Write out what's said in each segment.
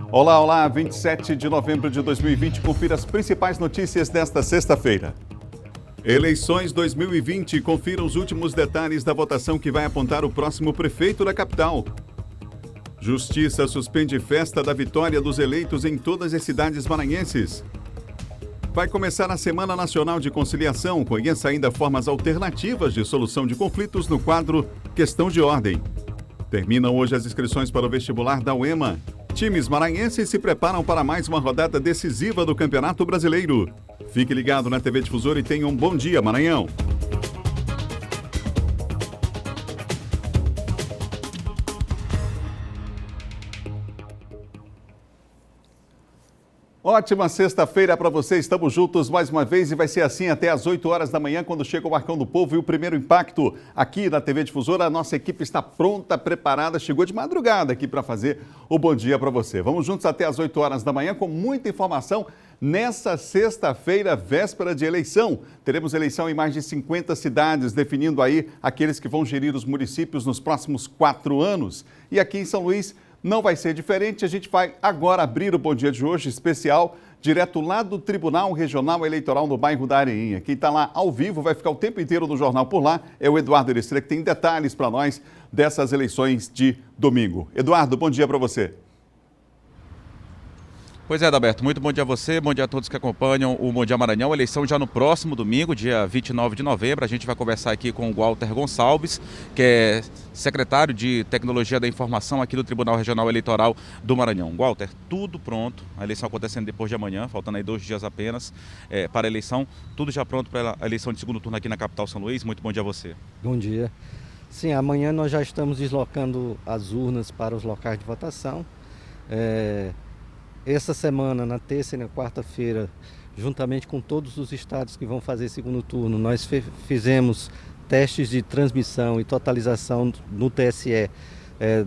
Olá, olá, 27 de novembro de 2020, confira as principais notícias desta sexta-feira. Eleições 2020, confira os últimos detalhes da votação que vai apontar o próximo prefeito da capital. Justiça suspende festa da vitória dos eleitos em todas as cidades maranhenses. Vai começar a Semana Nacional de Conciliação, conheça ainda formas alternativas de solução de conflitos no quadro Questão de Ordem. Terminam hoje as inscrições para o vestibular da UEMA. Times maranhenses se preparam para mais uma rodada decisiva do Campeonato Brasileiro. Fique ligado na TV Difusora e tenha um bom dia, Maranhão. Ótima sexta-feira para você, estamos juntos mais uma vez e vai ser assim até às 8 horas da manhã, quando chega o Marcão do Povo e o primeiro impacto aqui na TV Difusora. A nossa equipe está pronta, preparada, chegou de madrugada aqui para fazer o bom dia para você. Vamos juntos até às 8 horas da manhã com muita informação. Nessa sexta-feira, véspera de eleição, teremos eleição em mais de 50 cidades, definindo aí aqueles que vão gerir os municípios nos próximos 4 anos. E aqui em São Luís, não vai ser diferente, a gente vai agora abrir o Bom Dia de hoje, especial, direto lá do Tribunal Regional Eleitoral no bairro da Areinha. Quem está lá ao vivo, vai ficar o tempo inteiro no jornal por lá, é o Eduardo Estrela, que tem detalhes para nós dessas eleições de domingo. Eduardo, bom dia para você. Pois é, Adalberto, muito bom dia a você, bom dia a todos que acompanham o Bom Dia Maranhão. Eleição já no próximo domingo, dia 29 de novembro. A gente vai conversar aqui com o Walter Gonçalves, que é secretário de Tecnologia da Informação aqui do Tribunal Regional Eleitoral do Maranhão. Walter, tudo pronto, a eleição acontecendo depois de amanhã, faltando aí 2 dias apenas para a eleição. Tudo já pronto para a eleição de segundo turno aqui na capital São Luís. Muito bom dia a você. Bom dia. Sim, amanhã nós já estamos deslocando as urnas para os locais de votação. Essa semana, na terça e na quarta-feira, juntamente com todos os estados que vão fazer segundo turno, nós fizemos testes de transmissão e totalização no TSE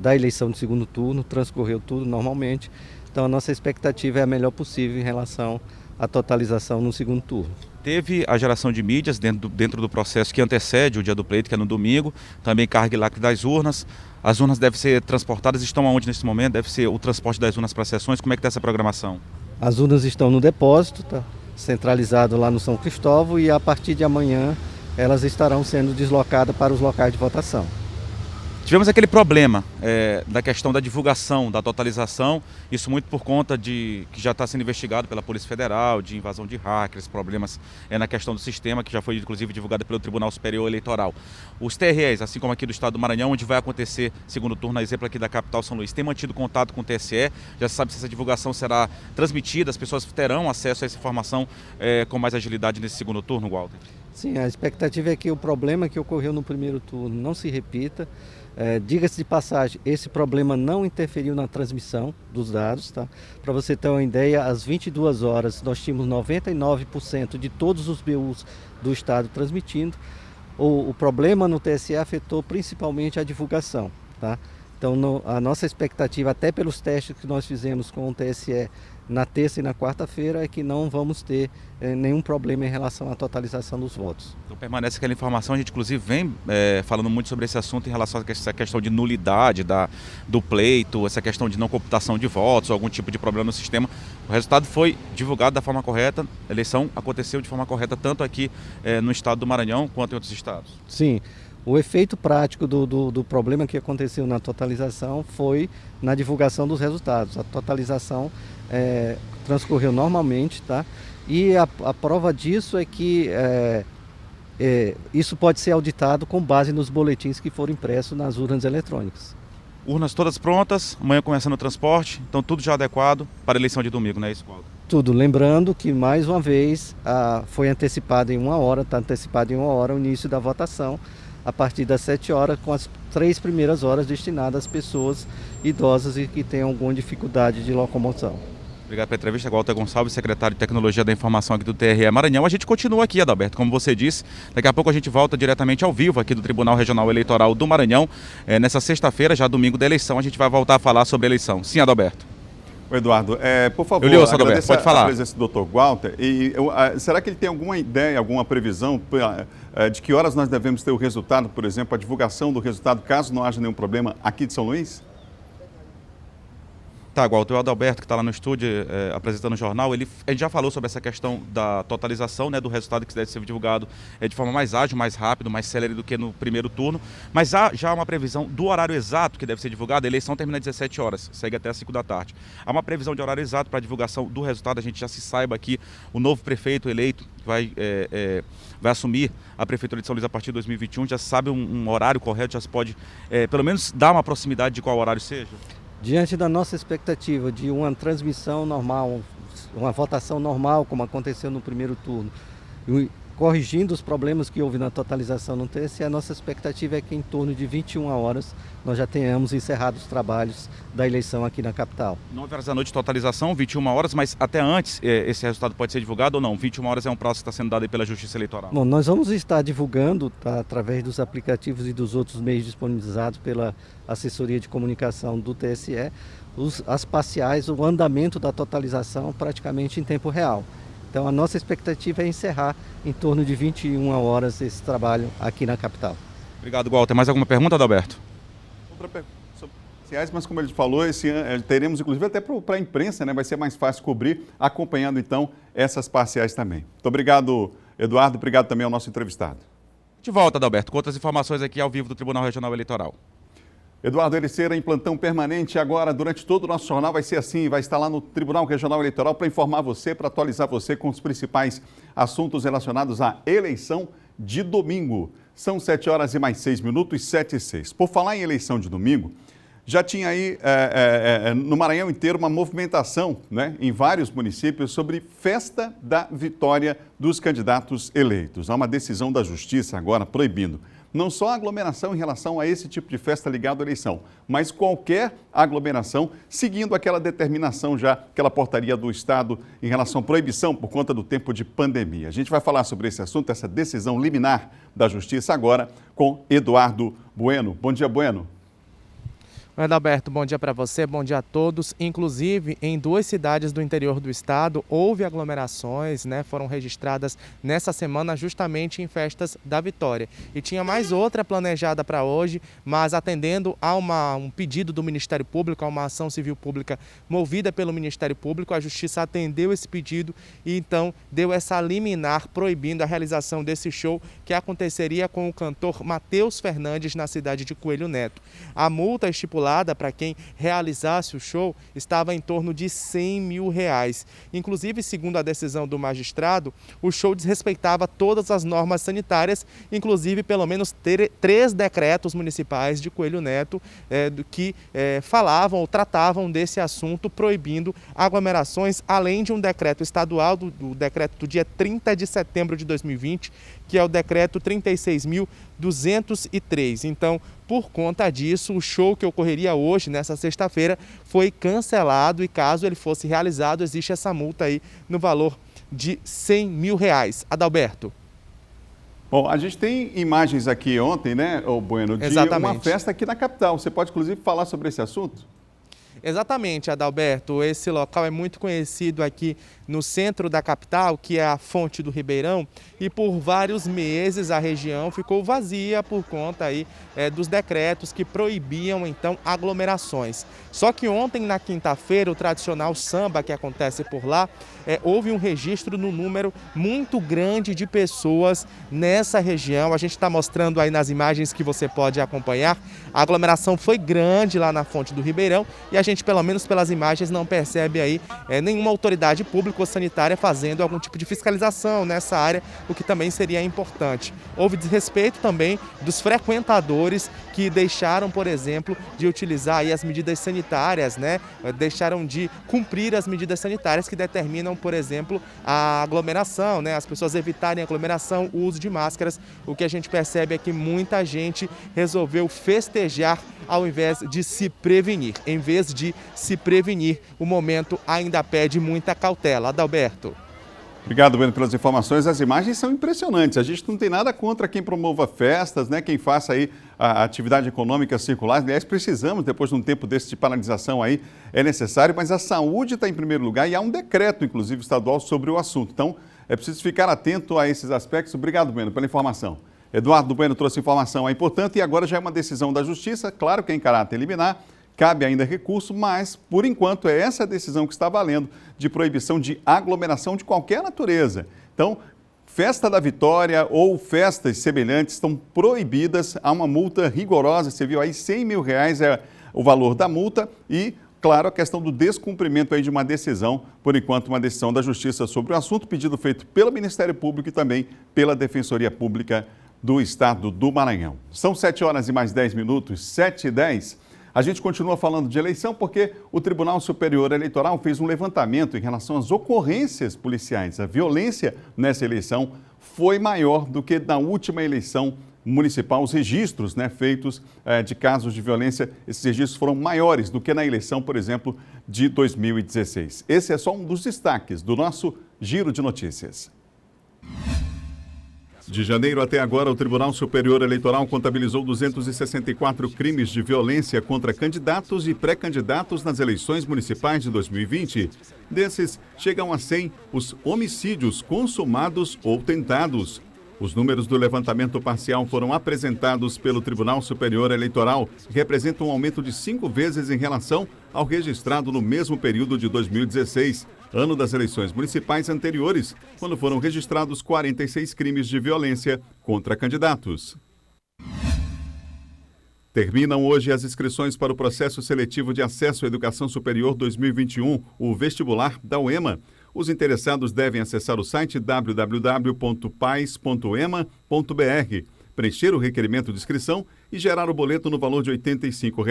da eleição de segundo turno, transcorreu tudo normalmente. Então a nossa expectativa é a melhor possível em relação à totalização no segundo turno. Teve a geração de mídias dentro do processo que antecede o dia do pleito, que é no domingo, também carga e lacre das urnas. As urnas devem ser transportadas, estão aonde nesse momento? Deve ser o transporte das urnas para as sessões, como é que está essa programação? As urnas estão no depósito, tá centralizado lá no São Cristóvão, e a partir de amanhã elas estarão sendo deslocadas para os locais de votação. Tivemos aquele problema da questão da divulgação, da totalização, isso muito por conta de que já está sendo investigado pela Polícia Federal, de invasão de hackers, problemas na questão do sistema, que já foi inclusive divulgado pelo Tribunal Superior Eleitoral. Os TREs, assim como aqui do estado do Maranhão, onde vai acontecer segundo turno, a exemplo aqui da capital São Luís, tem mantido contato com o TSE, já se sabe se essa divulgação será transmitida, as pessoas terão acesso a essa informação com mais agilidade nesse segundo turno, Walter? Sim, a expectativa é que o problema que ocorreu no primeiro turno não se repita. Diga-se de passagem, esse problema não interferiu na transmissão dos dados, tá? Para você ter uma ideia, às 22 horas nós tínhamos 99% de todos os BUs do estado transmitindo. O problema no TSE afetou principalmente a divulgação, tá? Então a nossa expectativa, até pelos testes que nós fizemos com o TSE na terça e na quarta-feira, é que não vamos ter nenhum problema em relação à totalização dos votos. Então permanece aquela informação, a gente inclusive vem falando muito sobre esse assunto em relação a essa questão de nulidade do pleito, essa questão de não computação de votos, algum tipo de problema no sistema. O resultado foi divulgado da forma correta, a eleição aconteceu de forma correta tanto aqui no estado do Maranhão quanto em outros estados. Sim. O efeito prático do problema que aconteceu na totalização foi na divulgação dos resultados. A totalização transcorreu normalmente, tá? E a prova disso é que isso pode ser auditado com base nos boletins que foram impressos nas urnas eletrônicas. Urnas todas prontas, amanhã começando o transporte, então tudo já adequado para a eleição de domingo, não é isso, Walter? Tudo, lembrando que mais uma vez foi antecipado em 1 hora, está antecipado em 1 hora o início da votação, a partir das 7 horas, com as 3 primeiras horas destinadas às pessoas idosas e que têm alguma dificuldade de locomoção. Obrigado pela entrevista, Walter Gonçalves, secretário de Tecnologia da Informação aqui do TRE Maranhão. A gente continua aqui, Adalberto, como você disse, daqui a pouco a gente volta diretamente ao vivo aqui do Tribunal Regional Eleitoral do Maranhão. Nessa sexta-feira, já domingo da eleição, a gente vai voltar a falar sobre a eleição. Sim, Adalberto. Eduardo, por favor, eu li, Adalberto, pode falar. A presença do Dr. Walter. Será que ele tem alguma ideia, alguma previsão de que horas nós devemos ter o resultado, por exemplo, a divulgação do resultado, caso não haja nenhum problema aqui de São Luís? aproveitar, Walter, o Adalberto, que está lá no estúdio apresentando o jornal, a gente já falou sobre essa questão da totalização, né, do resultado que deve ser divulgado de forma mais ágil, mais rápido, mais célere do que no primeiro turno, mas há já uma previsão do horário exato que deve ser divulgado. A eleição termina às 17 horas, segue até às 5 da tarde. Há uma previsão de horário exato para a divulgação do resultado. A gente já se saiba que o novo prefeito eleito vai assumir a Prefeitura de São Luís a partir de 2021, já se sabe um horário correto, já se pode pelo menos dar uma proximidade de qual horário seja? Diante da nossa expectativa de uma transmissão normal, uma votação normal, como aconteceu no primeiro turno, e corrigindo os problemas que houve na totalização no TSE, a nossa expectativa é que em torno de 21 horas nós já tenhamos encerrado os trabalhos da eleição aqui na capital. 9 horas da noite totalização, 21 horas, mas até antes esse resultado pode ser divulgado ou não? 21 horas é um prazo que está sendo dado aí pela Justiça Eleitoral. Bom, nós vamos estar divulgando, tá, através dos aplicativos e dos outros meios disponibilizados pela assessoria de comunicação do TSE, as parciais, o andamento da totalização praticamente em tempo real. Então a nossa expectativa é encerrar em torno de 21 horas esse trabalho aqui na capital. Obrigado, Walter. Mais alguma pergunta, Adalberto? Outra pergunta sobre parciais, mas como ele falou, esse ano teremos inclusive até para a imprensa, né? Vai ser mais fácil cobrir, acompanhando então essas parciais também. Muito obrigado, Eduardo. Obrigado também ao nosso entrevistado. De volta, Adalberto, com outras informações aqui ao vivo do Tribunal Regional Eleitoral. Eduardo Ericeira em plantão permanente agora, durante todo o nosso jornal, vai ser assim, vai estar lá no Tribunal Regional Eleitoral para informar você, para atualizar você com os principais assuntos relacionados à eleição de domingo. São 7 horas e mais 6 minutos, 7 e 6. Por falar em eleição de domingo, já tinha aí no Maranhão inteiro uma movimentação, né, em vários municípios sobre festa da vitória dos candidatos eleitos. Há uma decisão da Justiça agora proibindo não só a aglomeração em relação a esse tipo de festa ligada à eleição, mas qualquer aglomeração seguindo aquela determinação já, aquela portaria do Estado em relação à proibição por conta do tempo de pandemia. A gente vai falar sobre esse assunto, essa decisão liminar da Justiça agora com Eduardo Bueno. Bom dia, Bueno. Oi, Adalberto, bom dia para você, bom dia a todos. Inclusive, em 2 cidades do interior do estado, houve aglomerações, né? Foram registradas nessa semana justamente em festas da Vitória. E tinha mais outra planejada para hoje, mas atendendo a um pedido do Ministério Público, a uma ação civil pública movida pelo Ministério Público, a Justiça atendeu esse pedido e então deu essa liminar proibindo a realização desse show que aconteceria com o cantor Matheus Fernandes na cidade de Coelho Neto. A multa estipulada para quem realizasse o show estava em torno de R$100 mil. Inclusive, segundo a decisão do magistrado, o show desrespeitava todas as normas sanitárias, inclusive pelo menos 3 decretos municipais de Coelho Neto que falavam ou tratavam desse assunto, proibindo aglomerações, além de um decreto estadual, do decreto do dia 30 de setembro de 2020, que é o decreto 36.203. Então, por conta disso, o show que ocorreria hoje, nessa sexta-feira, foi cancelado e caso ele fosse realizado, existe essa multa aí no valor de R$100 mil. Adalberto. Bom, a gente tem imagens aqui ontem, né, Bueno, de Exatamente. uma festa aqui na capital. Você pode, inclusive, falar sobre esse assunto? Exatamente, Adalberto. Esse local é muito conhecido aqui no centro da capital, que é a Fonte do Ribeirão, e por vários meses a região ficou vazia por conta aí dos decretos que proibiam então aglomerações. Só que ontem, na quinta-feira, o tradicional samba que acontece por lá, houve um registro no número muito grande de pessoas nessa região. A gente está mostrando aí nas imagens que você pode acompanhar. A aglomeração foi grande lá na Fonte do Ribeirão e a gente, pelo menos pelas imagens, não percebe aí nenhuma autoridade pública ou sanitária fazendo algum tipo de fiscalização nessa área, o que também seria importante. Houve desrespeito também dos frequentadores que deixaram, por exemplo, de utilizar aí as medidas sanitárias, né? Deixaram de cumprir as medidas sanitárias que determinam, por exemplo, a aglomeração, né? As pessoas evitarem a aglomeração, o uso de máscaras. O que a gente percebe é que muita gente resolveu festejar ao invés de se prevenir. Em vez de se prevenir, o momento ainda pede muita cautela. Adalberto. Obrigado, Bueno, pelas informações. As imagens são impressionantes. A gente não tem nada contra quem promova festas, né? Quem faça aí a atividade econômica circular. Aliás, precisamos, depois de um tempo desse de paralisação aí, é necessário, mas a saúde está em primeiro lugar e há um decreto, inclusive, estadual sobre o assunto. Então, é preciso ficar atento a esses aspectos. Obrigado, Bueno, pela informação. Eduardo Bueno trouxe informação aí, portanto, e agora já é uma decisão da Justiça, claro que é em caráter liminar. Cabe ainda recurso, mas, por enquanto, é essa a decisão que está valendo de proibição de aglomeração de qualquer natureza. Então, Festa da Vitória ou festas semelhantes estão proibidas. Há uma multa rigorosa, você viu aí, R$100 mil é o valor da multa e, claro, a questão do descumprimento aí de uma decisão, por enquanto uma decisão da Justiça sobre o assunto, pedido feito pelo Ministério Público e também pela Defensoria Pública do Estado do Maranhão. São 7 horas e mais 10 minutos, 7h10. A gente continua falando de eleição porque o Tribunal Superior Eleitoral fez um levantamento em relação às ocorrências policiais. A violência nessa eleição foi maior do que na última eleição municipal. Os registros feitos de casos de violência, esses registros foram maiores do que na eleição, por exemplo, de 2016. Esse é só um dos destaques do nosso Giro de Notícias. De janeiro até agora, o Tribunal Superior Eleitoral contabilizou 264 crimes de violência contra candidatos e pré-candidatos nas eleições municipais de 2020. Desses, chegam a 100 os homicídios consumados ou tentados. Os números do levantamento parcial foram apresentados pelo Tribunal Superior Eleitoral e representam um aumento de 5 vezes em relação ao registrado no mesmo período de 2016, ano das eleições municipais anteriores, quando foram registrados 46 crimes de violência contra candidatos. Terminam hoje as inscrições para o processo seletivo de acesso à educação superior 2021, o vestibular da UEMA. Os interessados devem acessar o site www.pais.ema.br, preencher o requerimento de inscrição e gerar o boleto no valor de R$ 85.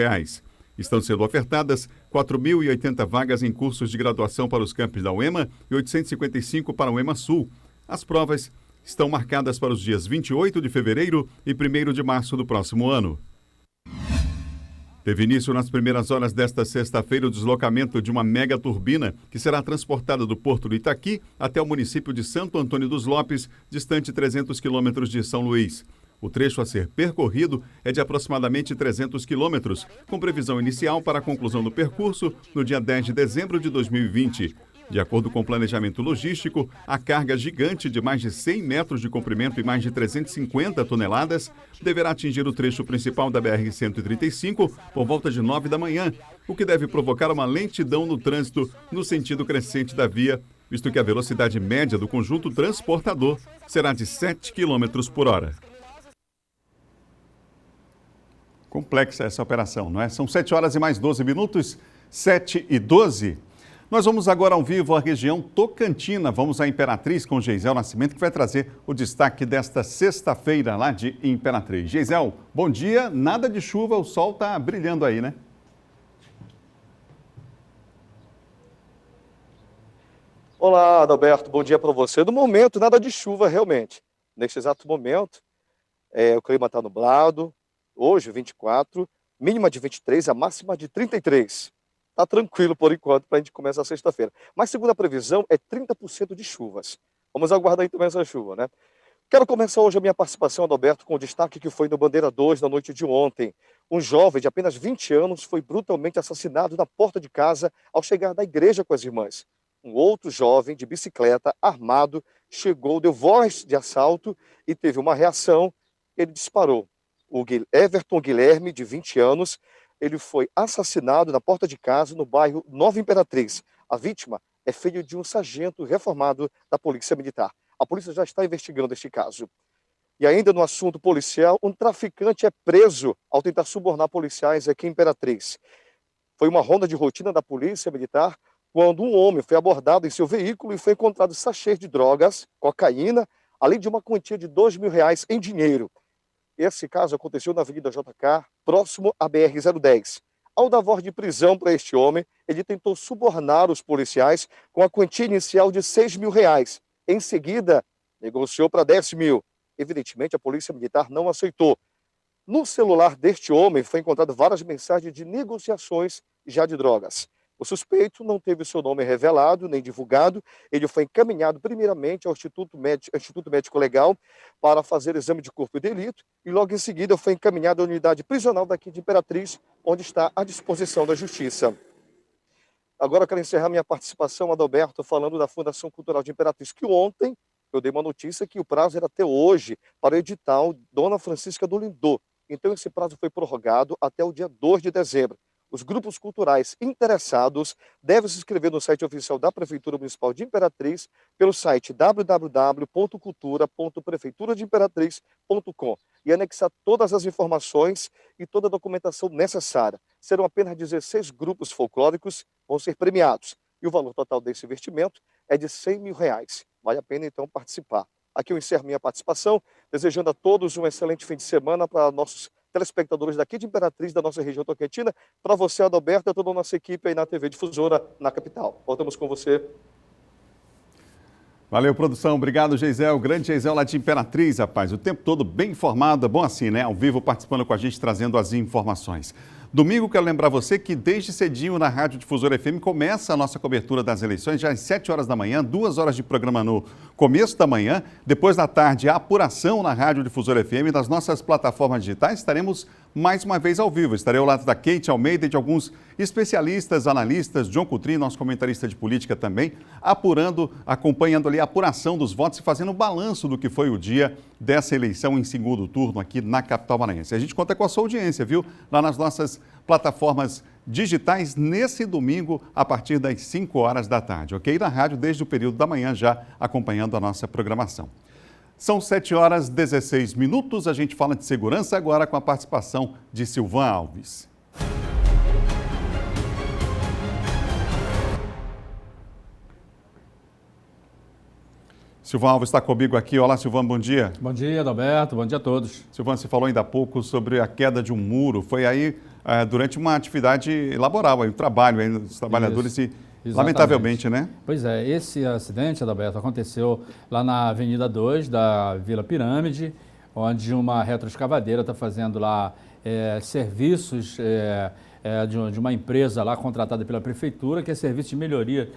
Estão sendo ofertadas 4.080 vagas em cursos de graduação para os campos da UEMA e 855 para a UEMA Sul. As provas estão marcadas para os dias 28 de fevereiro e 1º de março do próximo ano. Teve início nas primeiras horas desta sexta-feira o deslocamento de uma mega turbina que será transportada do Porto do Itaqui até o município de Santo Antônio dos Lopes, distante 300 quilômetros de São Luís. O trecho a ser percorrido é de aproximadamente 300 quilômetros, com previsão inicial para a conclusão do percurso no dia 10 de dezembro de 2020. De acordo com o planejamento logístico, a carga gigante de mais de 100 metros de comprimento e mais de 350 toneladas deverá atingir o trecho principal da BR-135 por volta de 9 da manhã, o que deve provocar uma lentidão no trânsito no sentido crescente da via, visto que a velocidade média do conjunto transportador será de 7 km por hora. Complexa essa operação, não é? São 7 horas e mais 12 minutos, 7h12. Nós vamos agora ao vivo à região Tocantina. Vamos à Imperatriz com Geisel Nascimento, que vai trazer o destaque desta sexta-feira lá de Imperatriz. Geisel, bom dia. Nada de chuva, o sol está brilhando aí, né? Olá, Adalberto. Bom dia para você. No momento, nada de chuva realmente. Neste exato momento, o clima está nublado. Hoje, 24, mínima de 23, a máxima de 33. Está tranquilo por enquanto para a gente começar a sexta-feira. Mas segundo a previsão, é 30% de chuvas. Vamos aguardar aí também essa chuva, né? Quero começar hoje a minha participação, Adalberto, com o destaque que foi no Bandeira 2 na noite de ontem. Um jovem de apenas 20 anos foi brutalmente assassinado na porta de casa ao chegar da igreja com as irmãs. Um outro jovem de bicicleta, armado, chegou, deu voz de assalto e teve uma reação. Ele disparou. O Everton Guilherme, de 20 anos, ele foi assassinado na porta de casa no bairro Nova Imperatriz. A vítima é filho de um sargento reformado da Polícia Militar. A polícia já está investigando este caso. E ainda no assunto policial, um traficante é preso ao tentar subornar policiais aqui em Imperatriz. Foi uma ronda de rotina da Polícia Militar quando um homem foi abordado em seu veículo e foi encontrado sachês de drogas, cocaína, além de uma quantia de R$ 2.000 em dinheiro. Esse caso aconteceu na Avenida JK, próximo à BR-010. Ao dar voz de prisão para este homem, ele tentou subornar os policiais com a quantia inicial de R$ 6.000. Em seguida, negociou para 10 mil. Evidentemente, a Polícia Militar não aceitou. No celular deste homem foi encontrado várias mensagens de negociações já de drogas. O suspeito não teve seu nome revelado nem divulgado. Ele foi encaminhado primeiramente ao Instituto Médico Legal para fazer exame de corpo de delito e logo em seguida foi encaminhado à unidade prisional daqui de Imperatriz, onde está à disposição da Justiça. Agora eu quero encerrar minha participação, Adalberto, falando da Fundação Cultural de Imperatriz, que ontem eu dei uma notícia que o prazo era até hoje para o edital Dona Francisca do Lindô. Então esse prazo foi prorrogado até o dia 2 de dezembro. Os grupos culturais interessados devem se inscrever no site oficial da Prefeitura Municipal de Imperatriz, pelo site www.cultura.prefeituradeimperatriz.com e anexar todas as informações e toda a documentação necessária. Serão apenas 16 grupos folclóricos que vão ser premiados. E o valor total desse investimento é de R$100 mil. Vale a pena, então, participar. Aqui eu encerro minha participação, desejando a todos um excelente fim de semana para nossos telespectadores daqui de Imperatriz, da nossa região tocantina, para você, Adalberto, e toda a nossa equipe aí na TV Difusora, na capital. Voltamos com você. Valeu, produção. Obrigado, Geisel. Grande Geisel lá de Imperatriz, rapaz. O tempo todo bem informado. Bom assim, né? Ao vivo, participando com a gente, trazendo as informações. Domingo, quero lembrar você que desde cedinho na Rádio Difusora FM começa a nossa cobertura das eleições, já às 7 horas da manhã, 2 horas de programa no começo da manhã, depois da tarde a apuração na Rádio Difusora FM, nas nossas plataformas digitais, estaremos mais uma vez ao vivo. Estarei ao lado da Kate Almeida e de alguns especialistas, analistas, John Coutrin, nosso comentarista de política também, acompanhando ali a apuração dos votos e fazendo um balanço do que foi o dia dessa eleição em segundo turno aqui na capital maranhense. A gente conta com a sua audiência, viu? Lá nas nossas plataformas digitais nesse domingo a partir das 5 horas da tarde, ok? Na rádio desde o período da manhã já acompanhando a nossa programação. São 7 horas e 16 minutos, a gente fala de segurança agora com a participação de Silvan Alves. Silvan Alves está comigo aqui. Olá, Silvan, bom dia. Bom dia, Adalberto. Bom dia a todos. Silvan, você falou ainda há pouco sobre a queda de um muro. Foi aí durante uma atividade laboral, aí, um trabalho, aí, os trabalhadores se... Lamentavelmente, né? Pois é, esse acidente, Adalberto, aconteceu lá na Avenida 2 da Vila Pirâmide, onde uma retroescavadeira está fazendo lá serviços de uma empresa lá contratada pela prefeitura, que é serviço de melhoria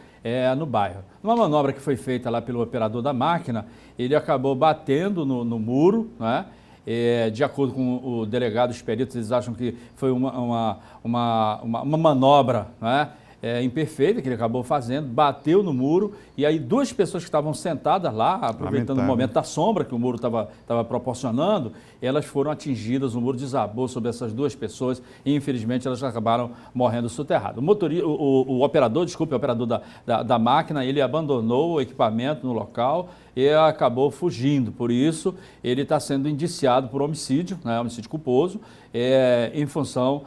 no bairro. Numa manobra que foi feita lá pelo operador da máquina, ele acabou batendo no muro, né? De acordo com o delegado, os peritos, eles acham que foi uma manobra, né? Imperfeita, que ele acabou fazendo, bateu no muro e aí 2 pessoas que estavam sentadas lá, aproveitando o momento da sombra que o muro estava proporcionando, elas foram atingidas, o muro desabou sobre essas 2 pessoas e infelizmente elas acabaram morrendo soterradas. O operador da máquina, ele abandonou o equipamento no local e acabou fugindo, por isso ele está sendo indiciado por homicídio, né, homicídio culposo, em função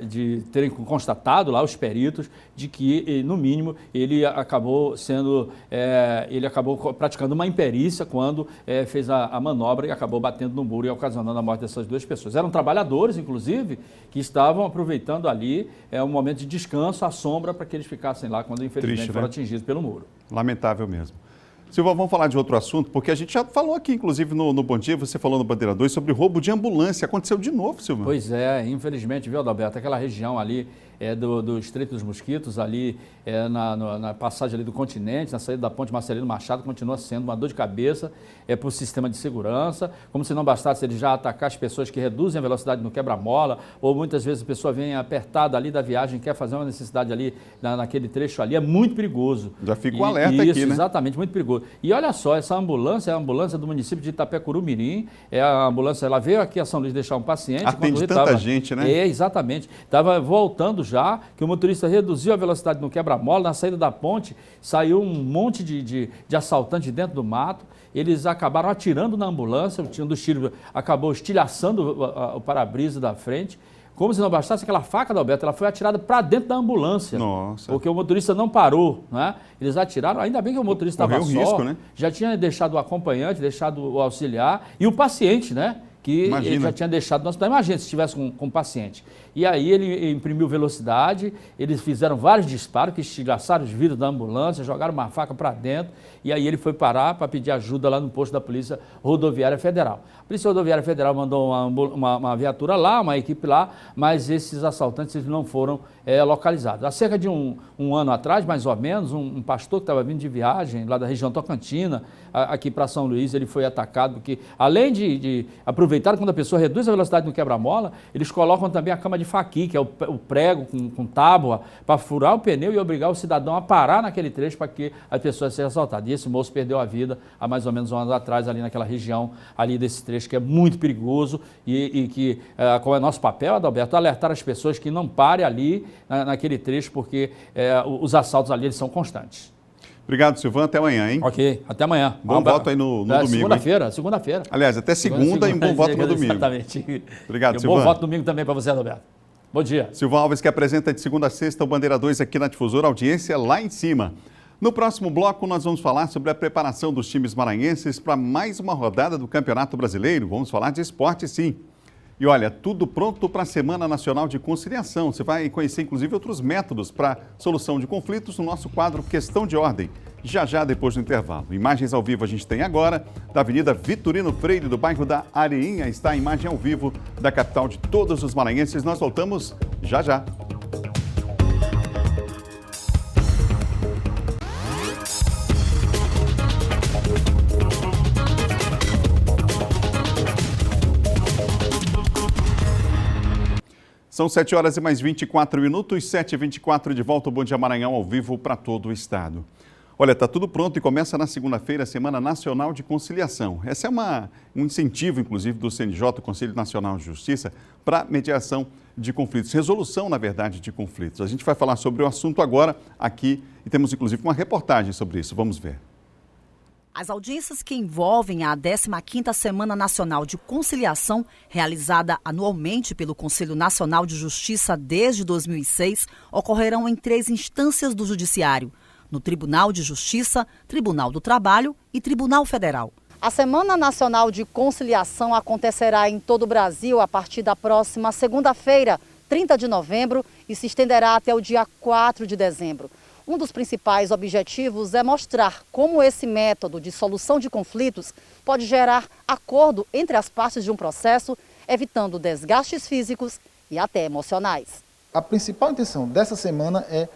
de terem constatado lá os peritos de que, no mínimo, ele acabou praticando uma imperícia quando fez a manobra e acabou batendo no muro e ocasionando a morte dessas 2 pessoas. Eram trabalhadores, inclusive, que estavam aproveitando ali um momento de descanso, à sombra, para que eles ficassem lá quando, infelizmente, foram atingidos pelo muro. Lamentável mesmo. Silva, vamos falar de outro assunto, porque a gente já falou aqui, inclusive, no Bom Dia, você falou no Bandeira 2, sobre roubo de ambulância. Aconteceu de novo, Silva? Pois é, infelizmente, viu, Adalberto? Aquela região ali do Estreito dos Mosquitos, ali na passagem ali do Continente, na saída da Ponte Marcelino Machado, continua sendo uma dor de cabeça para o sistema de segurança, como se não bastasse ele já atacar as pessoas que reduzem a velocidade no quebra-mola, ou muitas vezes a pessoa vem apertada ali da viagem, quer fazer uma necessidade ali naquele trecho ali, é muito perigoso. Já fica um alerta aqui, né? Exatamente, muito perigoso. E olha só, essa ambulância é a ambulância do município de Itapecuru-Mirim, a ambulância, ela veio aqui a São Luís deixar um paciente. Atende tanta gente, né? Exatamente. Estava voltando já, que o motorista reduziu a velocidade no quebra-mola, na saída da ponte, saiu um monte de assaltantes dentro do mato, eles acabaram atirando na ambulância, um dos tiros acabou estilhaçando o para-brisa da frente. Como se não bastasse, aquela faca da Alberto, ela foi atirada para dentro da ambulância. Nossa. Porque o motorista não parou, né? Eles atiraram, ainda bem que o motorista estava só, risco, né? Já tinha deixado o acompanhante, deixado o auxiliar e o paciente, né? Que ele já tinha deixado no hospital. Imagina se estivesse com o paciente. E aí ele imprimiu velocidade, eles fizeram vários disparos que estilhaçaram os vidros da ambulância, jogaram uma faca para dentro, e aí ele foi parar para pedir ajuda lá no posto da Polícia Rodoviária Federal. A Polícia Rodoviária Federal mandou uma viatura lá, uma equipe lá, mas esses assaltantes eles não foram localizados. Há cerca de um ano atrás, mais ou menos, um pastor que estava vindo de viagem lá da região Tocantina, aqui para São Luís, ele foi atacado, porque além de aproveitar quando a pessoa reduz a velocidade no quebra-mola, eles colocam também a cama de de faqui, que é o prego com tábua, para furar o pneu e obrigar o cidadão a parar naquele trecho para que as pessoas sejam assaltadas. E esse moço perdeu a vida há mais ou menos um ano atrás, ali naquela região, ali desse trecho, que é muito perigoso e que, como é nosso papel, Adalberto, alertar as pessoas que não parem ali naquele trecho, porque os assaltos ali eles são constantes. Obrigado, Silvan. Até amanhã, hein? Ok, até amanhã. Bom voto aí no domingo. Segunda-feira. Aliás, até segunda e um bom voto no domingo. Exatamente. Obrigado, e um Silvan. bom voto domingo também para você, Adalberto. Bom dia. Silvan Alves, que apresenta de segunda a sexta o Bandeira 2 aqui na Difusora, audiência lá em cima. No próximo bloco, nós vamos falar sobre a preparação dos times maranhenses para mais uma rodada do Campeonato Brasileiro. Vamos falar de esporte, sim. E olha, tudo pronto para a Semana Nacional de Conciliação. Você vai conhecer, inclusive, outros métodos para solução de conflitos no nosso quadro Questão de Ordem. Já depois do intervalo. Imagens ao vivo a gente tem agora da Avenida Vitorino Freire, do bairro da Areinha. Está a imagem ao vivo da capital de todos os maranhenses. Nós voltamos já. São 7 horas e mais 24 minutos, 7h24 de volta, o Bom Dia Maranhão ao vivo para todo o estado. Olha, está tudo pronto e começa na segunda-feira a Semana Nacional de Conciliação. Essa é um incentivo, inclusive, do CNJ, Conselho Nacional de Justiça, para mediação de conflitos, resolução, na verdade, de conflitos. A gente vai falar sobre o assunto agora aqui e temos, inclusive, uma reportagem sobre isso. Vamos ver. As audiências que envolvem a 15ª Semana Nacional de Conciliação, realizada anualmente pelo Conselho Nacional de Justiça desde 2006, ocorrerão em 3 instâncias do Judiciário: no Tribunal de Justiça, Tribunal do Trabalho e Tribunal Federal. A Semana Nacional de Conciliação acontecerá em todo o Brasil a partir da próxima segunda-feira, 30 de novembro, e se estenderá até o dia 4 de dezembro. Um dos principais objetivos é mostrar como esse método de solução de conflitos pode gerar acordo entre as partes de um processo, evitando desgastes físicos e até emocionais. A principal intenção dessa semana é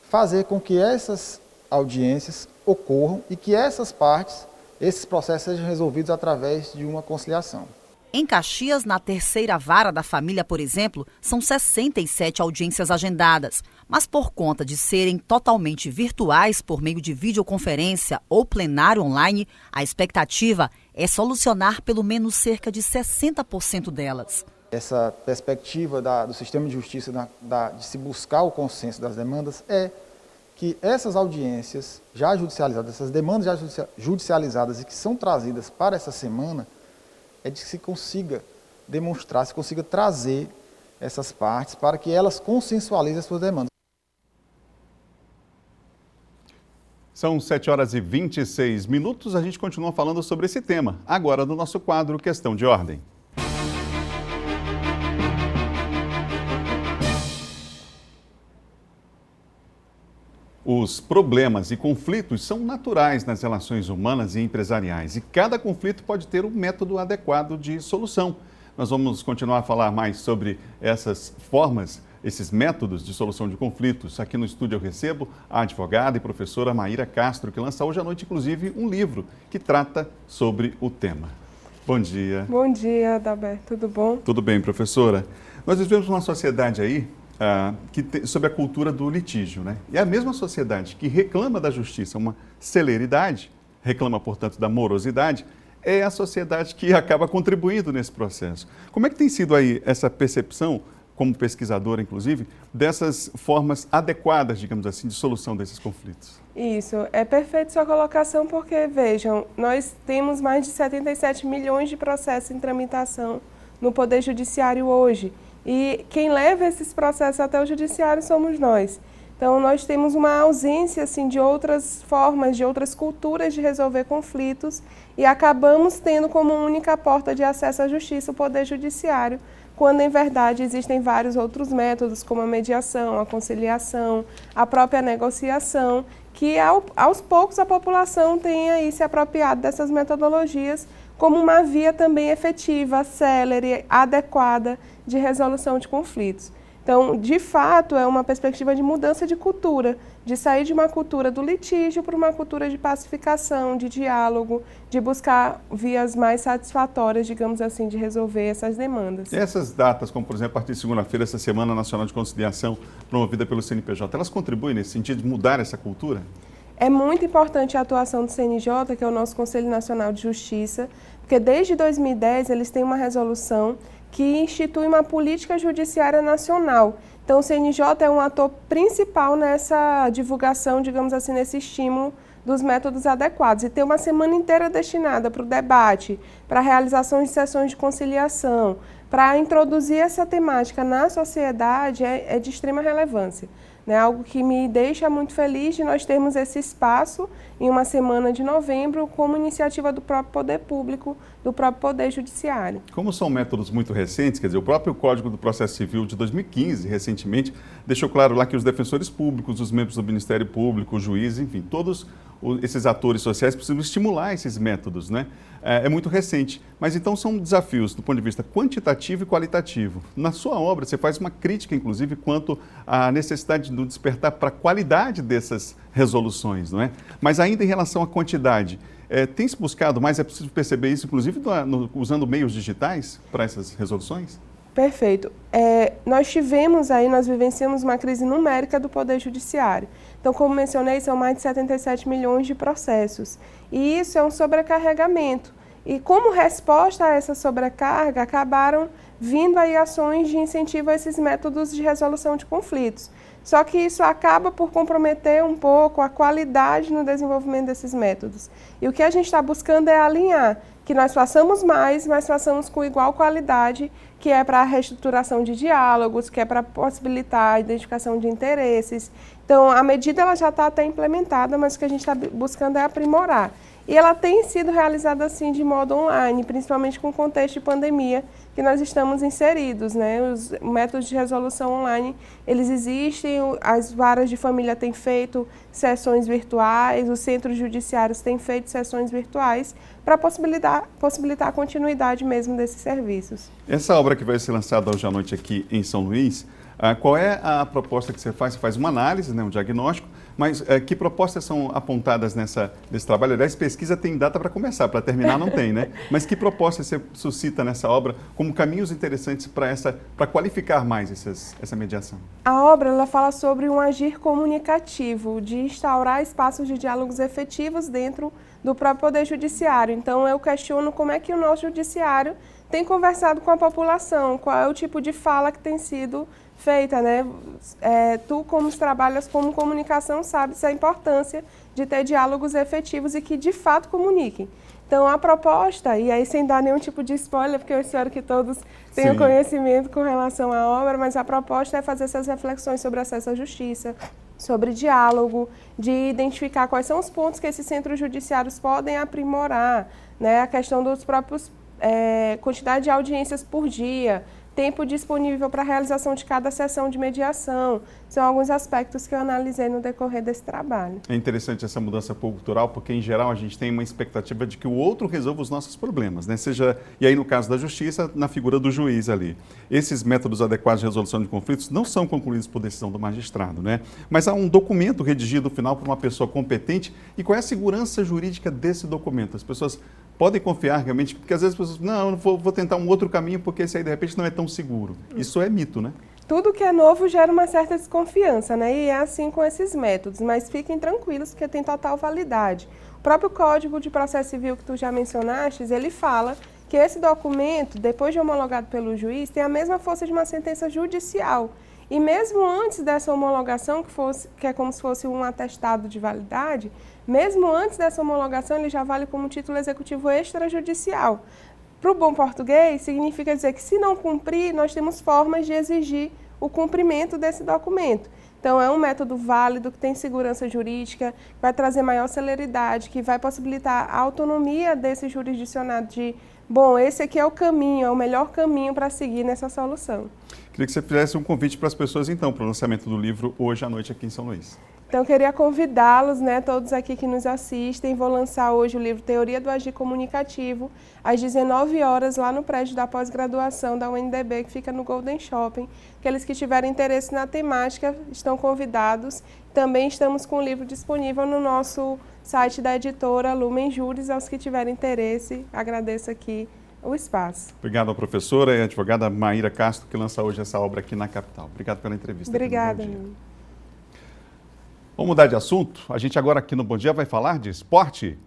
fazer com que essas audiências ocorram e que essas partes, esses processos sejam resolvidos através de uma conciliação. Em Caxias, na terceira vara da família, por exemplo, são 67 audiências agendadas. Mas por conta de serem totalmente virtuais por meio de videoconferência ou plenário online, a expectativa é solucionar pelo menos cerca de 60% delas. Essa perspectiva do sistema de justiça de se buscar o consenso das demandas é que essas audiências já judicializadas, essas demandas já judicializadas e que são trazidas para essa semana, é de que se consiga demonstrar, se consiga trazer essas partes para que elas consensualizem as suas demandas. São 7 horas e 26 minutos, a gente continua falando sobre esse tema, agora no nosso quadro Questão de Ordem. Os problemas e conflitos são naturais nas relações humanas e empresariais e cada conflito pode ter um método adequado de solução. Nós vamos continuar a falar mais sobre essas formas, esses métodos de solução de conflitos. Aqui no estúdio eu recebo a advogada e professora Maíra Castro, que lança hoje à noite, inclusive, um livro que trata sobre o tema. Bom dia. Bom dia, Adalberto. Tudo bom? Tudo bem, professora. Nós vivemos uma sociedade aí sobre a cultura do litígio, né? E a mesma sociedade que reclama da justiça uma celeridade, reclama, portanto, da morosidade, é a sociedade que acaba contribuindo nesse processo. Como é que tem sido aí essa percepção, como pesquisadora, inclusive, dessas formas adequadas, digamos assim, de solução desses conflitos? Isso, é perfeito sua colocação, porque, vejam, nós temos mais de 77 milhões de processos em tramitação no Poder Judiciário hoje. E quem leva esses processos até o Judiciário somos nós. Então, nós temos uma ausência assim, de outras formas, de outras culturas de resolver conflitos e acabamos tendo como única porta de acesso à justiça o Poder Judiciário, quando, em verdade, existem vários outros métodos, como a mediação, a conciliação, a própria negociação, que aos poucos a população tem aí se apropriado dessas metodologias como uma via também efetiva, célere, adequada de resolução de conflitos. Então, de fato, é uma perspectiva de mudança de cultura, de sair de uma cultura do litígio para uma cultura de pacificação, de diálogo, de buscar vias mais satisfatórias, digamos assim, de resolver essas demandas. E essas datas, como por exemplo, a partir de segunda-feira, essa Semana Nacional de Conciliação promovida pelo CNPJ, elas contribuem nesse sentido de mudar essa cultura? É muito importante a atuação do CNJ, que é o nosso Conselho Nacional de Justiça, porque desde 2010 eles têm uma resolução que institui uma política judiciária nacional. Então, o CNJ é um ator principal nessa divulgação, digamos assim, nesse estímulo dos métodos adequados. E ter uma semana inteira destinada para o debate, para a realização de sessões de conciliação, para introduzir essa temática na sociedade é de extrema relevância. Algo que me deixa muito feliz de nós termos esse espaço em uma semana de novembro como iniciativa do próprio poder público, do próprio poder judiciário. Como são métodos muito recentes, quer dizer, o próprio Código do Processo Civil de 2015, recentemente, deixou claro lá que os defensores públicos, os membros do Ministério Público, os juízes, enfim, todos esses atores sociais precisam estimular esses métodos, né? É muito recente, mas então são desafios do ponto de vista quantitativo e qualitativo. Na sua obra, você faz uma crítica, inclusive, quanto à necessidade de despertar para a qualidade dessas resoluções, não é? Mas ainda em relação à quantidade, tem se buscado mais, é preciso perceber isso, inclusive usando meios digitais para essas resoluções? Perfeito. Nós vivenciamos uma crise numérica do Poder Judiciário. Então, como mencionei, são mais de 77 milhões de processos. E isso é um sobrecarregamento. E como resposta a essa sobrecarga, acabaram vindo aí ações de incentivo a esses métodos de resolução de conflitos. Só que isso acaba por comprometer um pouco a qualidade no desenvolvimento desses métodos. E o que a gente está buscando é alinhar, que nós façamos mais, mas façamos com igual qualidade, que é para a reestruturação de diálogos, que é para possibilitar a identificação de interesses. Então, a medida ela já está até implementada, mas o que a gente está buscando é aprimorar. E ela tem sido realizada assim de modo online, principalmente com o contexto de pandemia que nós estamos inseridos, né? Os métodos de resolução online, eles existem, as varas de família têm feito sessões virtuais, os centros judiciários têm feito sessões virtuais para possibilitar a continuidade mesmo desses serviços. Essa obra que vai ser lançada hoje à noite aqui em São Luís, qual é a proposta que você faz? Você faz uma análise, né, um diagnóstico, mas que propostas são apontadas nesse trabalho? Aliás, pesquisa tem data para começar, para terminar não tem, né? Mas que propostas você suscita nessa obra como caminhos interessantes para qualificar mais essa mediação? A obra ela fala sobre um agir comunicativo, de instaurar espaços de diálogos efetivos dentro do próprio Poder Judiciário. Então, eu questiono como é que o nosso judiciário tem conversado com a população, qual é o tipo de fala que tem sido feita, né? Tu, como trabalhas como comunicação, sabes a importância de ter diálogos efetivos e que de fato comuniquem. Então, a proposta, e aí sem dar nenhum tipo de spoiler, porque eu espero que todos tenham conhecimento com relação à obra, mas a proposta é fazer essas reflexões sobre acesso à justiça, sobre diálogo, de identificar quais são os pontos que esses centros judiciários podem aprimorar, né? A questão dos próprios quantidade de audiências por dia, tempo disponível para a realização de cada sessão de mediação. São alguns aspectos que eu analisei no decorrer desse trabalho. É interessante essa mudança cultural, porque, em geral, a gente tem uma expectativa de que o outro resolva os nossos problemas, né? E aí, no caso da justiça, na figura do juiz ali. Esses métodos adequados de resolução de conflitos não são concluídos por decisão do magistrado, né? Mas há um documento redigido, no final, por uma pessoa competente. E qual é a segurança jurídica desse documento? As pessoas podem confiar realmente, porque às vezes as pessoas, não, eu vou tentar um outro caminho, porque esse aí, de repente, não é tão seguro. Isso é mito, né? Tudo que é novo gera uma certa desconfiança, né? E é assim com esses métodos, mas fiquem tranquilos porque tem total validade. O próprio Código de Processo Civil que tu já mencionaste, ele fala que esse documento, depois de homologado pelo juiz, tem a mesma força de uma sentença judicial. E mesmo antes dessa homologação, que é como se fosse um atestado de validade, mesmo antes dessa homologação, ele já vale como título executivo extrajudicial. Para o bom português, significa dizer que, se não cumprir, nós temos formas de exigir o cumprimento desse documento. Então, é um método válido, que tem segurança jurídica, que vai trazer maior celeridade, que vai possibilitar a autonomia desse jurisdicionado de Bom, esse aqui é o caminho, é o melhor caminho para seguir nessa solução. Queria que você fizesse um convite para as pessoas, então, para o lançamento do livro hoje à noite aqui em São Luís. Então, eu queria convidá-los, todos aqui que nos assistem. Vou lançar hoje o livro Teoria do Agir Comunicativo, às 19 horas, lá no prédio da pós-graduação da UNDB, que fica no Golden Shopping. Aqueles que tiverem interesse na temática estão convidados. Também estamos com o livro disponível no nosso site da editora Lumen Juris. Aos que tiverem interesse, agradeço aqui o espaço. Obrigado à professora e à advogada Maíra Castro, que lança hoje essa obra aqui na capital. Obrigado pela entrevista. Obrigada. Vamos mudar de assunto? A gente agora aqui no Bom Dia vai falar de esporte.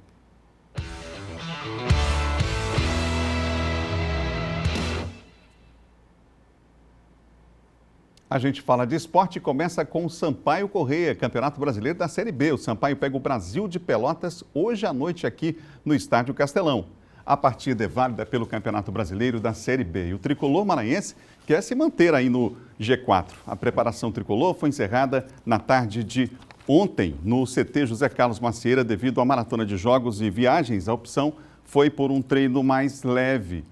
A gente fala de esporte e começa com o Sampaio Corrêa, Campeonato Brasileiro da Série B. O Sampaio pega o Brasil de Pelotas hoje à noite aqui no Estádio Castelão. A partida é válida pelo Campeonato Brasileiro da Série B. E o tricolor maranhense quer se manter aí no G4. A preparação tricolor foi encerrada na tarde de ontem no CT José Carlos Macieira devido à maratona de jogos e viagens. A opção foi por um treino mais leve,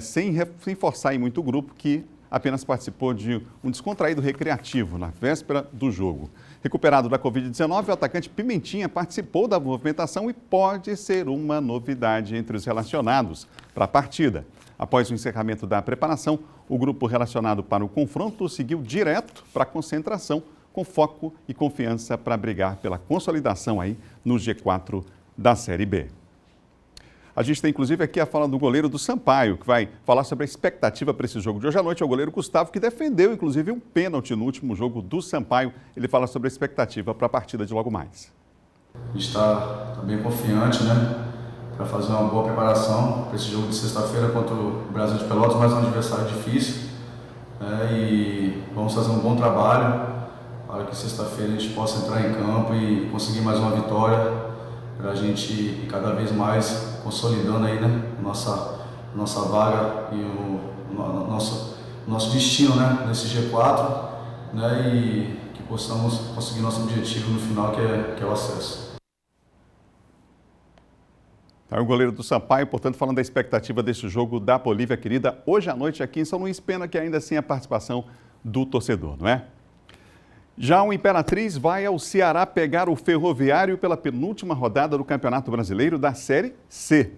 sem forçar em muito o grupo que apenas participou de um descontraído recreativo na véspera do jogo. Recuperado da Covid-19, o atacante Pimentinha participou da movimentação e pode ser uma novidade entre os relacionados para a partida. Após o encerramento da preparação, o grupo relacionado para o confronto seguiu direto para a concentração, com foco e confiança para brigar pela consolidação aí no G4 da Série B. A gente tem inclusive aqui a fala do goleiro do Sampaio, que vai falar sobre a expectativa para esse jogo de hoje à noite. É o goleiro Gustavo, que defendeu inclusive um pênalti no último jogo do Sampaio. Ele fala sobre a expectativa para a partida de logo mais. A gente está bem confiante, para fazer uma boa preparação para esse jogo de sexta-feira contra o Brasil de Pelotas, mais um adversário difícil. E vamos fazer um bom trabalho para que sexta-feira a gente possa entrar em campo e conseguir mais uma vitória, para a gente ir cada vez mais consolidando aí, nossa vaga e o nosso destino, nesse G4, e que possamos conseguir nosso objetivo no final, que é o acesso. O goleiro do Sampaio, portanto, falando da expectativa desse jogo da Bolívia querida, hoje à noite aqui em São Luís, pena que ainda assim a participação do torcedor, não é? Já o Imperatriz vai ao Ceará pegar o Ferroviário pela penúltima rodada do Campeonato Brasileiro da Série C.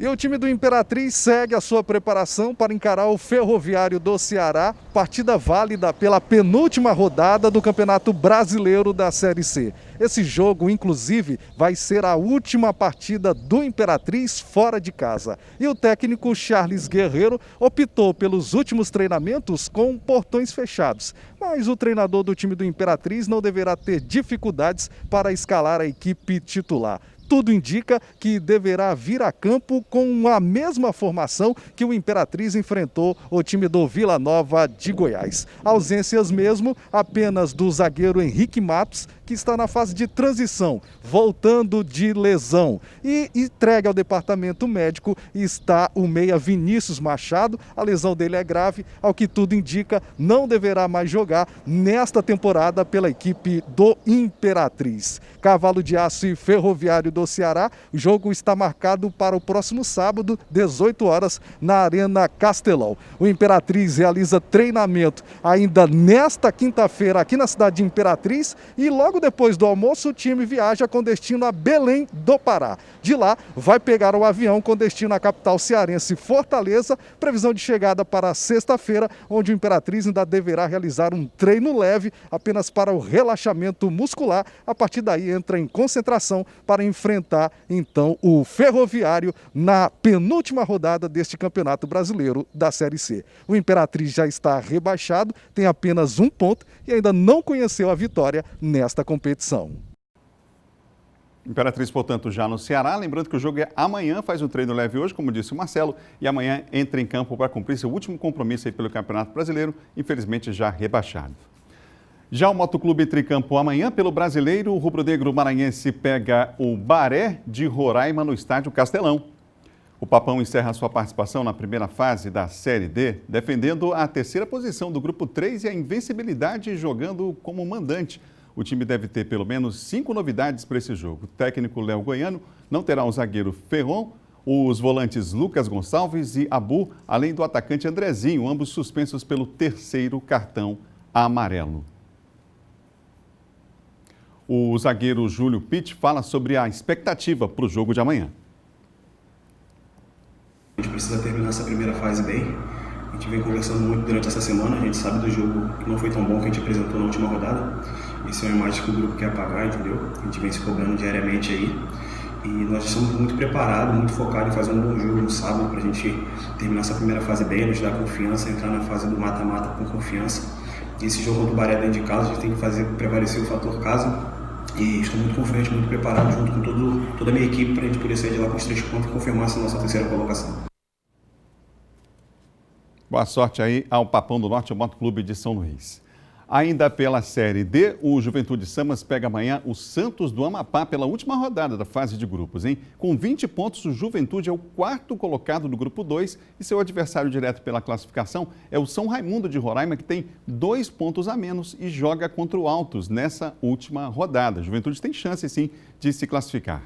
E o time do Imperatriz segue a sua preparação para encarar o Ferroviário do Ceará, partida válida pela penúltima rodada do Campeonato Brasileiro da Série C. Esse jogo, inclusive, vai ser a última partida do Imperatriz fora de casa. E o técnico Charles Guerreiro optou pelos últimos treinamentos com portões fechados. Mas o treinador do time do Imperatriz não deverá ter dificuldades para escalar a equipe titular. Tudo indica que deverá vir a campo com a mesma formação que o Imperatriz enfrentou o time do Vila Nova de Goiás. Ausências mesmo apenas do zagueiro Henrique Matos, que está na fase de transição, voltando de lesão. E entregue ao departamento médico está o meia Vinícius Machado. A lesão dele é grave, ao que tudo indica, não deverá mais jogar nesta temporada pela equipe do Imperatriz. Cavalo de Aço e Ferroviário do Ceará, o jogo está marcado para o próximo sábado, 18 horas, na Arena Castelão. O Imperatriz realiza treinamento ainda nesta quinta-feira aqui na cidade de Imperatriz e logo depois do almoço o time viaja com destino a Belém do Pará. De lá vai pegar o avião com destino à capital cearense Fortaleza, previsão de chegada para sexta-feira, onde o Imperatriz ainda deverá realizar um treino leve apenas para o relaxamento muscular. A partir daí entra em concentração para enfrentar então o Ferroviário na penúltima rodada deste Campeonato Brasileiro da Série C. O Imperatriz já está rebaixado, tem apenas 1 ponto e ainda não conheceu a vitória nesta competição. Imperatriz, portanto, já no Ceará. Lembrando que o jogo é amanhã, faz um treino leve hoje, como disse o Marcelo, e amanhã entra em campo para cumprir seu último compromisso aí pelo Campeonato Brasileiro, infelizmente já rebaixado. Já o Motoclube entra em campo amanhã pelo Brasileiro. O rubro-negro maranhense pega o Baré de Roraima no Estádio Castelão. O Papão encerra sua participação na primeira fase da Série D, defendendo a terceira posição do Grupo 3 e a invencibilidade jogando como mandante. O time deve ter pelo menos 5 novidades para esse jogo. O técnico Léo Goiano não terá o zagueiro Ferron, os volantes Lucas Gonçalves e Abu, além do atacante Andrezinho, ambos suspensos pelo 3º cartão amarelo. O zagueiro Júlio Pitt fala sobre a expectativa para o jogo de amanhã. A gente precisa terminar essa primeira fase bem. A gente vem conversando muito durante essa semana. A gente sabe do jogo que não foi tão bom que a gente apresentou na última rodada. Isso é uma imagem que o grupo quer apagar, entendeu? A gente vem se cobrando diariamente aí. E nós estamos muito preparados, muito focados em fazer um bom jogo no sábado para a gente terminar essa primeira fase bem, nos dar confiança, entrar na fase do mata-mata com confiança. E esse jogo contra o Baré dentro de casa, a gente tem que fazer prevalecer o fator casa. E estou muito confiante, muito preparado, junto com toda a minha equipe, para a gente poder sair de lá com os 3 pontos e confirmar essa nossa 3ª colocação. Boa sorte aí ao Papão do Norte, ao Motoclube de São Luís. Ainda pela Série D, o Juventude Samas pega amanhã o Santos do Amapá pela última rodada da fase de grupos, hein? Com 20 pontos, o Juventude é o 4º colocado do grupo 2 e seu adversário direto pela classificação é o São Raimundo de Roraima, que tem 2 pontos a menos e joga contra o Altos nessa última rodada. A Juventude tem chance, sim, de se classificar.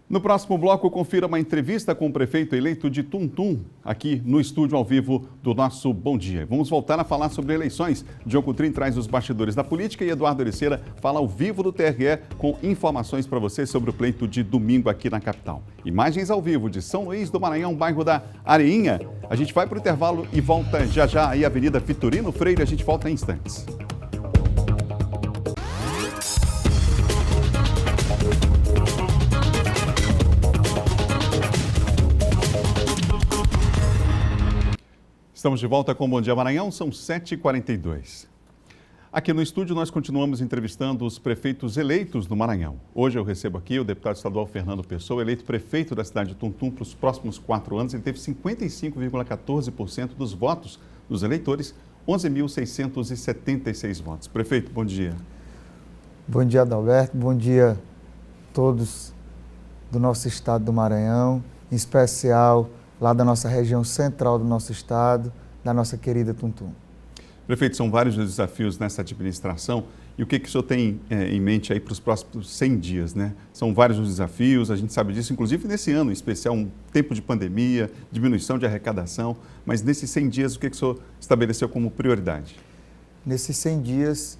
No próximo bloco, confira uma entrevista com o prefeito eleito de Tuntum, aqui no estúdio ao vivo do nosso Bom Dia. Vamos voltar a falar sobre eleições. Diogo Coutrin traz os bastidores da política e Eduardo Ericeira fala ao vivo do TRE com informações para você sobre o pleito de domingo aqui na capital. Imagens ao vivo de São Luís do Maranhão, bairro da Areinha. A gente vai para o intervalo e volta já aí, Avenida Vitorino Freire. A gente volta em instantes. Estamos de volta com o Bom Dia Maranhão, são 7h42. Aqui no estúdio nós continuamos entrevistando os prefeitos eleitos do Maranhão. Hoje eu recebo aqui o deputado estadual Fernando Pessoa, eleito prefeito da cidade de Tuntum para os próximos 4 anos. Ele teve 55,14% dos votos dos eleitores, 11.676 votos. Prefeito, bom dia. Bom dia, Adalberto. Bom dia a todos do nosso estado do Maranhão, em especial lá da nossa região central do nosso estado, da nossa querida Tuntum. Prefeito, são vários os desafios nessa administração e o que o senhor tem em mente aí para os próximos 100 dias, né? São vários os desafios, a gente sabe disso, inclusive nesse ano em especial, um tempo de pandemia, diminuição de arrecadação, mas nesses 100 dias o que o senhor estabeleceu como prioridade? Nesses 100 dias,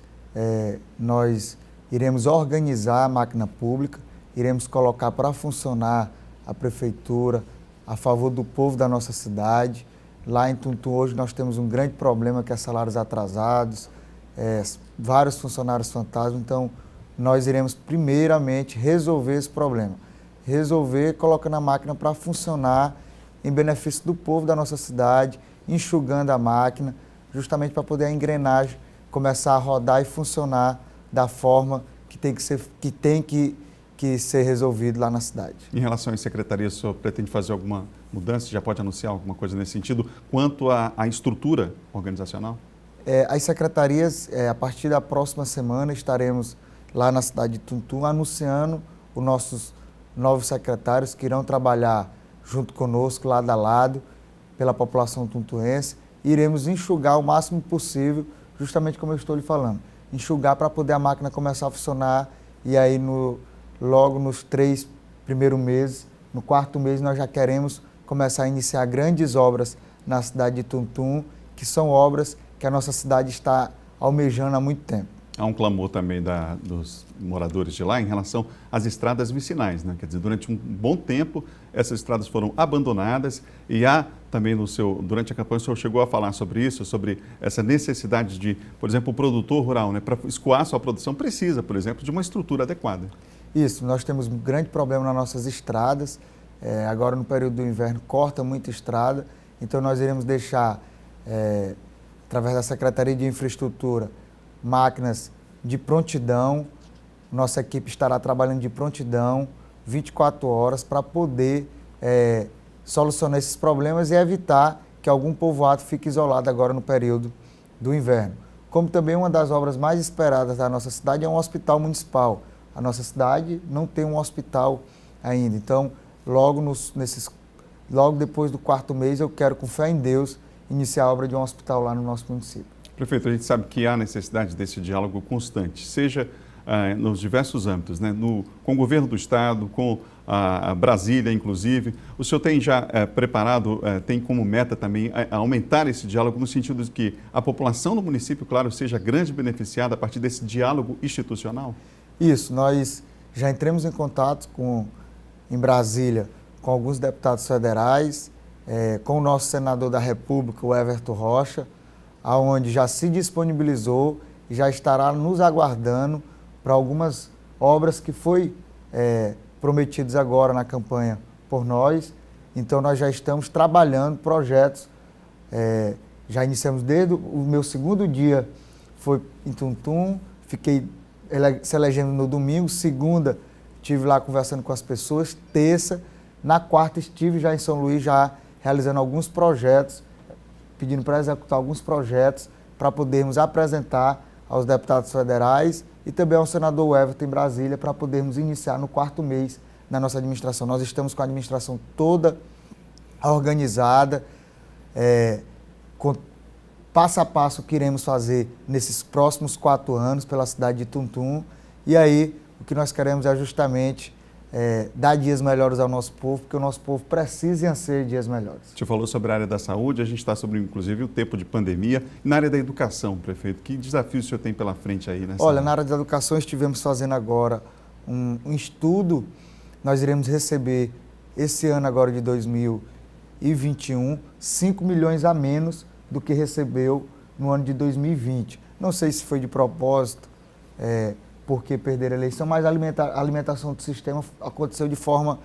nós iremos organizar a máquina pública, iremos colocar para funcionar a prefeitura, a favor do povo da nossa cidade. Lá em Tuntum hoje nós temos um grande problema que é salários atrasados, vários funcionários fantasmas, então nós iremos primeiramente resolver esse problema. Resolver colocando a máquina para funcionar em benefício do povo da nossa cidade, enxugando a máquina, justamente para poder a engrenagem começar a rodar e funcionar da forma que tem que ser resolvido lá na cidade. Em relação às secretarias, o senhor pretende fazer alguma mudança? Já pode anunciar alguma coisa nesse sentido? Quanto à estrutura organizacional? As secretarias, a partir da próxima semana, estaremos lá na cidade de Tuntum anunciando os nossos novos secretários que irão trabalhar junto conosco, lado a lado, pela população tuntuense. Iremos enxugar o máximo possível, justamente como eu estou lhe falando. Enxugar para poder a máquina começar a funcionar e aí logo nos 3 primeiros meses, no 4º mês, nós já queremos começar a iniciar grandes obras na cidade de Tuntum, que são obras que a nossa cidade está almejando há muito tempo. Há um clamor também dos moradores de lá em relação às estradas vicinais, né? Quer dizer, durante um bom tempo, essas estradas foram abandonadas e há também durante a campanha, o senhor chegou a falar sobre isso, sobre essa necessidade de, por exemplo, o produtor rural, né, para escoar sua produção, precisa, por exemplo, de uma estrutura adequada. Isso, nós temos um grande problema nas nossas estradas, agora no período do inverno corta muita estrada, então nós iremos deixar, através da Secretaria de Infraestrutura, máquinas de prontidão, nossa equipe estará trabalhando de prontidão, 24 horas, para poder solucionar esses problemas e evitar que algum povoado fique isolado agora no período do inverno. Como também uma das obras mais esperadas da nossa cidade é um hospital municipal. A nossa cidade não tem um hospital ainda, então logo depois do 4º mês eu quero, com fé em Deus, iniciar a obra de um hospital lá no nosso município. Prefeito, a gente sabe que há necessidade desse diálogo constante, seja nos diversos âmbitos, né? Com o governo do estado, com a Brasília, inclusive. O senhor tem já preparado, tem como meta também aumentar esse diálogo no sentido de que a população do município, claro, seja grande beneficiada a partir desse diálogo institucional? Isso, nós já entramos em contato em Brasília com alguns deputados federais, com o nosso senador da República, o Everton Rocha, aonde já se disponibilizou e já estará nos aguardando para algumas obras que foi prometidas agora na campanha por nós. Então nós já estamos trabalhando projetos, já iniciamos desde o meu segundo dia, foi em Tuntum, fiquei se elegendo no domingo, segunda estive lá conversando com as pessoas, terça, na quarta estive já em São Luís, já realizando alguns projetos, pedindo para executar alguns projetos para podermos apresentar aos deputados federais e também ao senador Everton em Brasília para podermos iniciar no 4º mês na nossa administração. Nós estamos com a administração toda organizada, com passo a passo o que iremos fazer nesses próximos 4 anos pela cidade de Tuntum. E aí o que nós queremos é justamente dar dias melhores ao nosso povo, porque o nosso povo precisa e anseia dias melhores. Você falou sobre a área da saúde, a gente está sobre, inclusive, o tempo de pandemia. E na área da educação, prefeito, que desafios o senhor tem pela frente aí? Olha, na área da educação estivemos fazendo agora um estudo. Nós iremos receber, esse ano agora de 2021, 5 milhões a menos do que recebeu no ano de 2020. Não sei se foi de propósito, porque perderam a eleição, mas a alimentação do sistema aconteceu de forma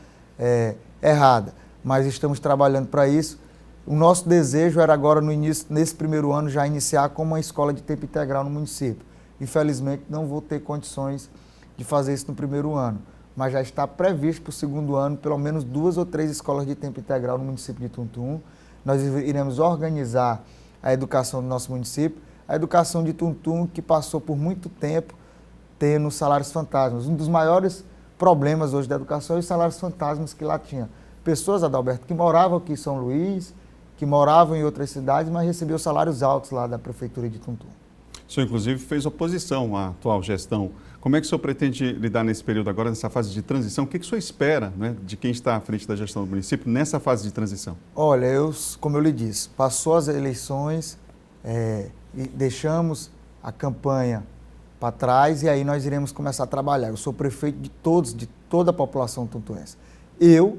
errada. Mas estamos trabalhando para isso. O nosso desejo era agora, nesse primeiro ano, já iniciar com uma escola de tempo integral no município. Infelizmente, não vou ter condições de fazer isso no primeiro ano, mas já está previsto para o segundo ano, pelo menos 2 ou 3 escolas de tempo integral no município de Tuntum. Nós iremos organizar a educação do nosso município, a educação de Tuntum, que passou por muito tempo tendo salários fantasmas. Um dos maiores problemas hoje da educação é os salários fantasmas que lá tinha. Pessoas, Adalberto, que moravam aqui em São Luís, que moravam em outras cidades, mas recebiam salários altos lá da Prefeitura de Tuntum. O senhor, inclusive, fez oposição à atual gestão. Como é que o senhor pretende lidar nesse período agora, nessa fase de transição? O que o senhor espera, né, de quem está à frente da gestão do município nessa fase de transição? Olha, como eu lhe disse, passou as eleições e deixamos a campanha para trás e aí nós iremos começar a trabalhar. Eu sou prefeito de toda a população tuntuense. Eu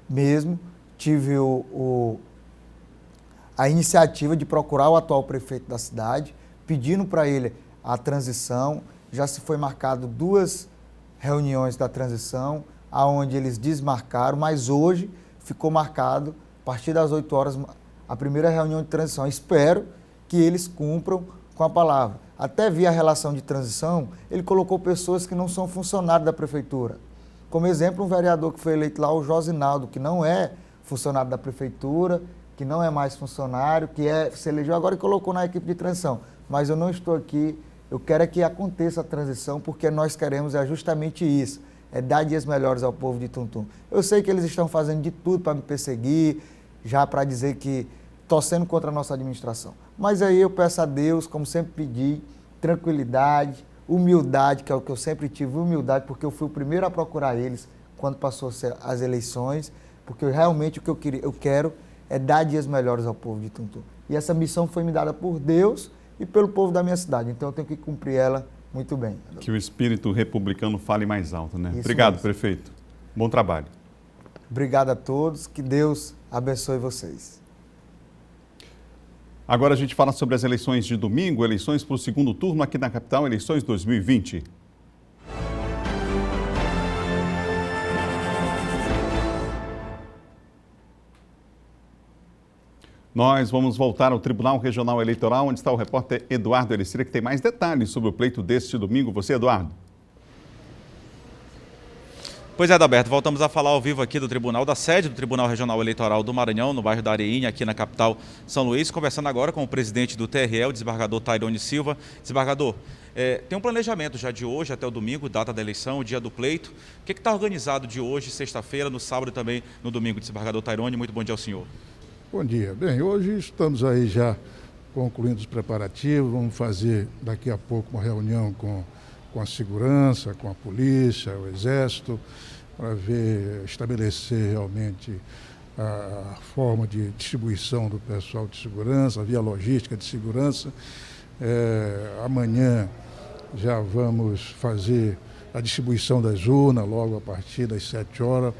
mesmo tive a iniciativa de procurar o atual prefeito da cidade, pedindo para ele a transição. Já se foi marcado 2 reuniões da transição, aonde eles desmarcaram, mas hoje ficou marcado, a partir das 8 horas, a primeira reunião de transição. Espero que eles cumpram com a palavra. Até via a relação de transição, ele colocou pessoas que não são funcionários da prefeitura. Como exemplo, um vereador que foi eleito lá, o Josinaldo, que não é funcionário da prefeitura, que não é mais funcionário, se elegeu agora e colocou na equipe de transição. Mas eu não estou aqui, eu quero que aconteça a transição, porque nós queremos justamente isso, dar dias melhores ao povo de Tuntum. Eu sei que eles estão fazendo de tudo para me perseguir, já para dizer que torcendo contra a nossa administração. Mas aí eu peço a Deus, como sempre pedi, tranquilidade, humildade, que é o que eu sempre tive, humildade, porque eu fui o primeiro a procurar eles quando passou as eleições, porque realmente o que eu quero é dar dias melhores ao povo de Tuntum. E essa missão foi me dada por Deus e pelo povo da minha cidade, então eu tenho que cumprir ela muito bem. Que o espírito republicano fale mais alto, né? Isso Obrigado, mesmo. prefeito. Bom trabalho. Obrigado a todos, que Deus abençoe vocês. Agora a gente fala sobre as eleições de domingo, eleições para o segundo turno aqui na capital, eleições 2020. Nós vamos voltar ao Tribunal Regional Eleitoral, onde está o repórter Eduardo Ericira, que tem mais detalhes sobre o pleito deste domingo. Você, Eduardo? Pois é, Adalberto, voltamos a falar ao vivo aqui do Tribunal, da sede do Tribunal Regional Eleitoral do Maranhão, no bairro da Areinha, aqui na capital São Luís, conversando agora com o presidente do TRE, o desembargador Tairone Silva. Desembargador, tem um planejamento já de hoje até o domingo, data da eleição, o dia do pleito. O que está organizado de hoje, sexta-feira, no sábado e também no domingo, desembargador Tairone? Muito bom dia ao senhor. Bom dia. Bem, hoje estamos aí já concluindo os preparativos, vamos fazer daqui a pouco uma reunião com a segurança, com a polícia, o exército, para estabelecer realmente a forma de distribuição do pessoal de segurança, via logística de segurança. Amanhã já vamos fazer a distribuição das urnas, logo a partir das 7 horas.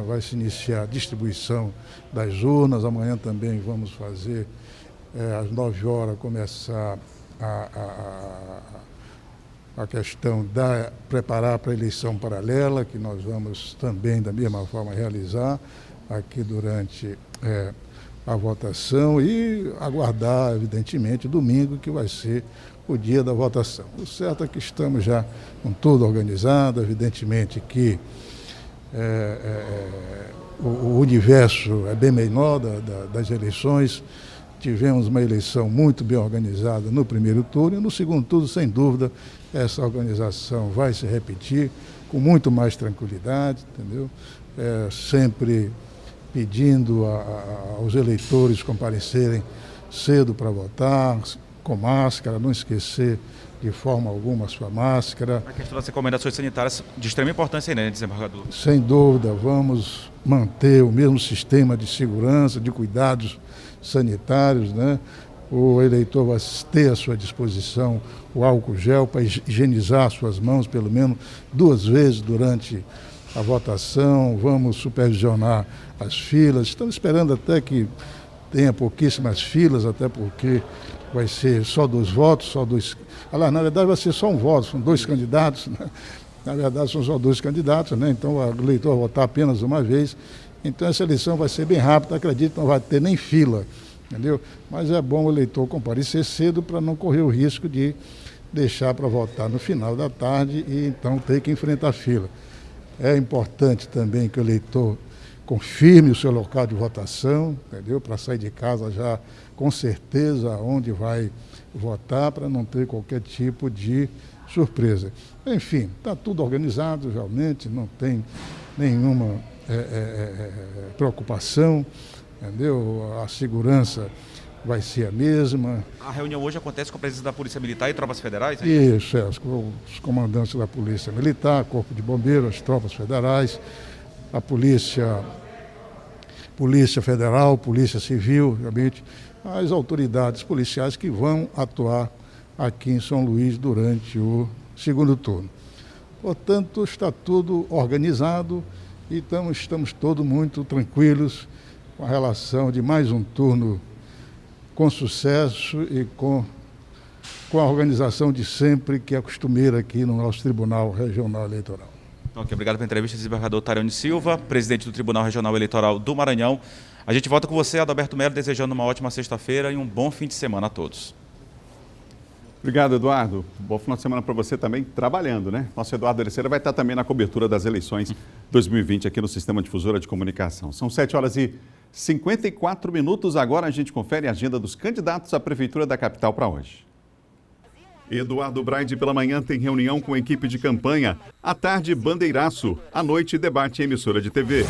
Vai se iniciar a distribuição das urnas. Amanhã também vamos fazer, às 9 horas, começar a questão preparar para a eleição paralela, que nós vamos também, da mesma forma, realizar aqui durante a votação e aguardar, evidentemente, domingo, que vai ser o dia da votação. O certo é que estamos já com tudo organizado, evidentemente que o universo é bem menor das eleições. Tivemos uma eleição muito bem organizada no primeiro turno e no segundo turno, sem dúvida, essa organização vai se repetir com muito mais tranquilidade, entendeu? Sempre pedindo aos eleitores comparecerem cedo para votar, com máscara, não esquecer de forma alguma a sua máscara. A questão das recomendações sanitárias de extrema importância, né, desembargador? Sem dúvida, vamos manter o mesmo sistema de segurança, de cuidados sanitários, né? O eleitor vai ter à sua disposição o álcool gel para higienizar suas mãos pelo menos 2 vezes durante a votação. Vamos supervisionar as filas. Estamos esperando até que tenha pouquíssimas filas, até porque vai ser só 2 votos, só 2... Aliás, na verdade vai ser só um voto, são 2 candidatos, né? Na verdade são só 2 candidatos, né? Então o eleitor vai votar apenas uma vez. Então essa eleição vai ser bem rápida, acredito que não vai ter nem fila, entendeu? Mas é bom o eleitor comparecer cedo para não correr o risco de deixar para votar no final da tarde e então ter que enfrentar a fila. É importante também que o eleitor confirme o seu local de votação, entendeu? Para sair de casa já com certeza onde vai votar, para não ter qualquer tipo de surpresa. Enfim, está tudo organizado realmente, não tem nenhuma preocupação, entendeu? A segurança vai ser a mesma. A reunião hoje acontece com a presença da Polícia Militar e tropas federais? Né? Isso, os comandantes da Polícia Militar, Corpo de Bombeiros, as tropas federais, a Polícia Federal, Polícia Civil, realmente, as autoridades policiais que vão atuar aqui em São Luís durante o segundo turno. Portanto, está tudo organizado e estamos todos muito tranquilos com a relação de mais um turno com sucesso e com a organização de sempre, que é costumeira aqui no nosso Tribunal Regional Eleitoral. Então, okay, obrigado pela entrevista, desembargador Tarione Silva, presidente do Tribunal Regional Eleitoral do Maranhão. A gente volta com você, Adalberto Melo, desejando uma ótima sexta-feira e um bom fim de semana a todos. Obrigado, Eduardo. Bom final de semana para você também, trabalhando, né? Nosso Eduardo Ericeira vai estar também na cobertura das eleições 2020 aqui no Sistema Difusora de Comunicação. São 7h54. Agora a gente confere a agenda dos candidatos à Prefeitura da capital para hoje. Eduardo Braide pela manhã tem reunião com a equipe de campanha. À tarde, bandeiraço. À noite, debate em emissora de TV.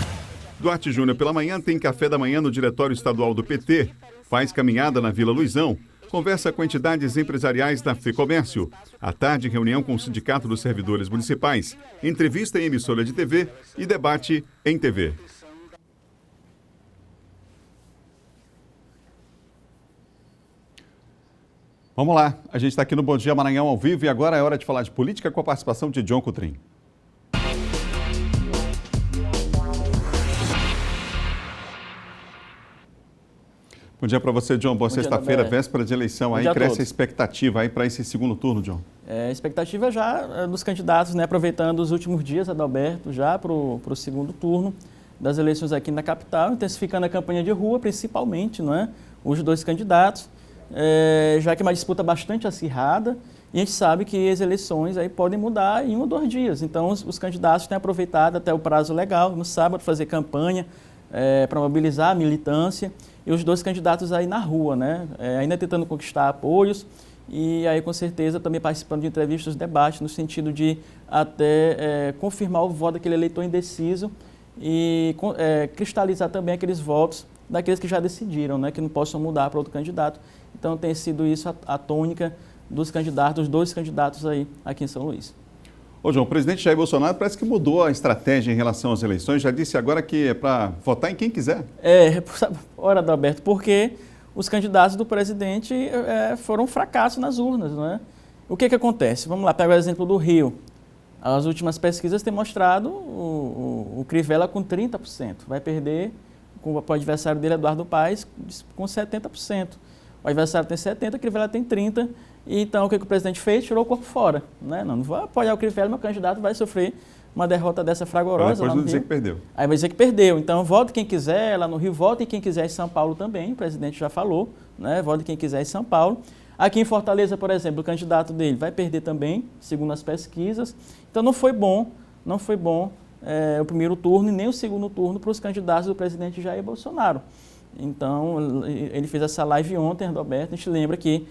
Duarte Júnior pela manhã tem café da manhã no Diretório Estadual do PT. Faz caminhada na Vila Luizão. Conversa com entidades empresariais da FEComércio. À tarde, reunião com o Sindicato dos Servidores Municipais. Entrevista em emissora de TV e debate em TV. Vamos lá, a gente está aqui no Bom Dia Maranhão ao vivo e agora é hora de falar de política com a participação de John Coutrin. Bom dia para você, John. Boa sexta-feira, véspera de eleição. Aí cresce a expectativa aí para esse segundo turno, John. A expectativa já dos candidatos, né, aproveitando os últimos dias, Adalberto, já para o segundo turno das eleições aqui na capital, intensificando a campanha de rua, principalmente, não é? Os 2 candidatos, já que é uma disputa bastante acirrada, e a gente sabe que as eleições aí podem mudar em 1 ou 2 dias. Então, os candidatos têm aproveitado até o prazo legal, no sábado, fazer campanha para mobilizar a militância, e os 2 candidatos aí na rua, né? Ainda tentando conquistar apoios e aí com certeza também participando de entrevistas, debates, no sentido de até confirmar o voto daquele eleitor indeciso e cristalizar também aqueles votos daqueles que já decidiram, né? Que não possam mudar para outro candidato. Então tem sido isso a tônica dos candidatos, 2 candidatos aí aqui em São Luís. Ô, João, o presidente Jair Bolsonaro parece que mudou a estratégia em relação às eleições, já disse agora que é para votar em quem quiser. Ora, Adalberto, porque os candidatos do presidente foram um fracasso nas urnas, não é? O que acontece? Vamos lá, pega o exemplo do Rio. As últimas pesquisas têm mostrado o Crivella com 30%, vai perder com o adversário dele, Eduardo Paes, com 70%. O adversário tem 70%, o Crivella tem 30%. Então, o que o presidente fez? Tirou o corpo fora. Né? Não vou apoiar o Crivella, meu candidato vai sofrer uma derrota dessa fragorosa. Depois não dizer que perdeu. Aí vai dizer que perdeu. Então, vote quem quiser lá no Rio, vote quem quiser em São Paulo também. O presidente já falou, né? Vote quem quiser em São Paulo. Aqui em Fortaleza, por exemplo, o candidato dele vai perder também, segundo as pesquisas. Então, não foi bom o primeiro turno e nem o segundo turno para os candidatos do presidente Jair Bolsonaro. Então, ele fez essa live ontem, Roberto. A gente lembra que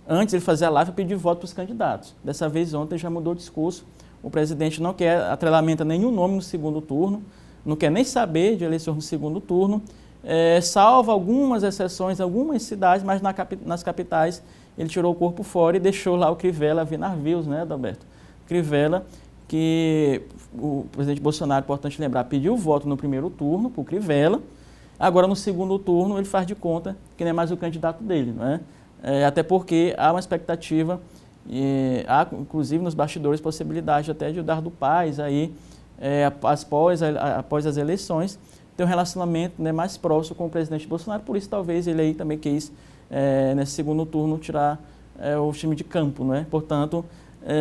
antes ele fazia a live para pedir voto para os candidatos. Dessa vez, ontem, já mudou o discurso. O presidente não quer atrelamento a nenhum nome no segundo turno, não quer nem saber de eleições no segundo turno, salva algumas exceções, algumas cidades, mas nas capitais ele tirou o corpo fora e deixou lá o Crivella vir navios, né, Adalberto? Crivella, que o presidente Bolsonaro, importante lembrar, pediu voto no primeiro turno para o Crivella, agora no segundo turno ele faz de conta que não é mais o candidato dele, não é? Até porque há uma expectativa, há inclusive nos bastidores possibilidade até de Eduardo Paes aí, após as eleições, ter um relacionamento, né, mais próximo com o presidente Bolsonaro, por isso talvez ele aí também quis, nesse segundo turno, tirar o time de campo, né? Portanto,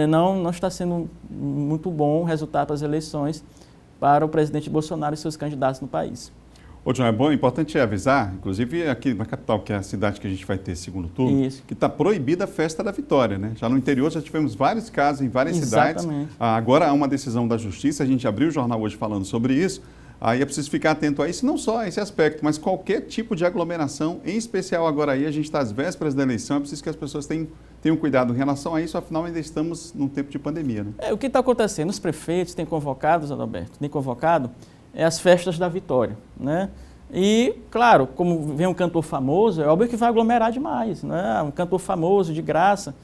não está sendo muito bom o resultado das eleições para o presidente Bolsonaro e seus candidatos no país. Ô, João, é importante avisar, inclusive aqui na capital, que é a cidade que a gente vai ter segundo turno, Isso. que está proibida a festa da vitória, né? Já no interior já tivemos vários casos em várias cidades. Agora há uma decisão da Justiça, a gente abriu o jornal hoje falando sobre isso, aí é preciso ficar atento a isso, não só a esse aspecto, mas qualquer tipo de aglomeração, em especial agora aí, a gente está às vésperas da eleição, é preciso que as pessoas tenham cuidado em relação a isso, afinal ainda estamos num tempo de pandemia, né? O que está acontecendo? Os prefeitos têm convocado, Adalberto, as festas da vitória, né? E, claro, como vem um cantor famoso, é óbvio que vai aglomerar demais, né? Um cantor famoso, de graça,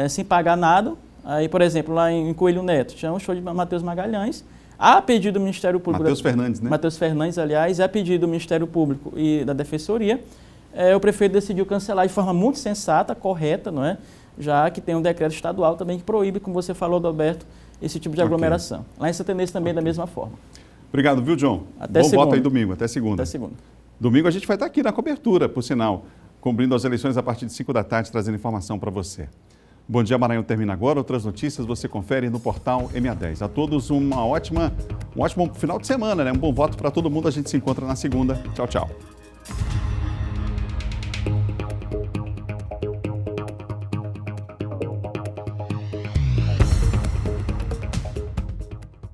sem pagar nada. Aí, por exemplo, lá em Coelho Neto, tinha um show de Matheus Magalhães, a pedido do Ministério Público... Matheus Fernandes, né? Matheus Fernandes, aliás, a pedido do Ministério Público e da Defensoria, o prefeito decidiu cancelar de forma muito sensata, correta, não é? Já que tem um decreto estadual também que proíbe, como você falou, Adalberto, esse tipo de aglomeração. Lá em Santa Inês também da mesma forma. Obrigado, viu, John? Até Bom segunda. voto aí domingo, até segunda. Até segunda. Domingo a gente vai estar aqui na cobertura, por sinal, cobrindo as eleições a partir de 5 da tarde, trazendo informação para você. Bom Dia Maranhão termina agora, outras notícias você confere no portal MA10. A todos um ótimo final de semana, né? Um bom voto para todo mundo, a gente se encontra na segunda. Tchau, tchau.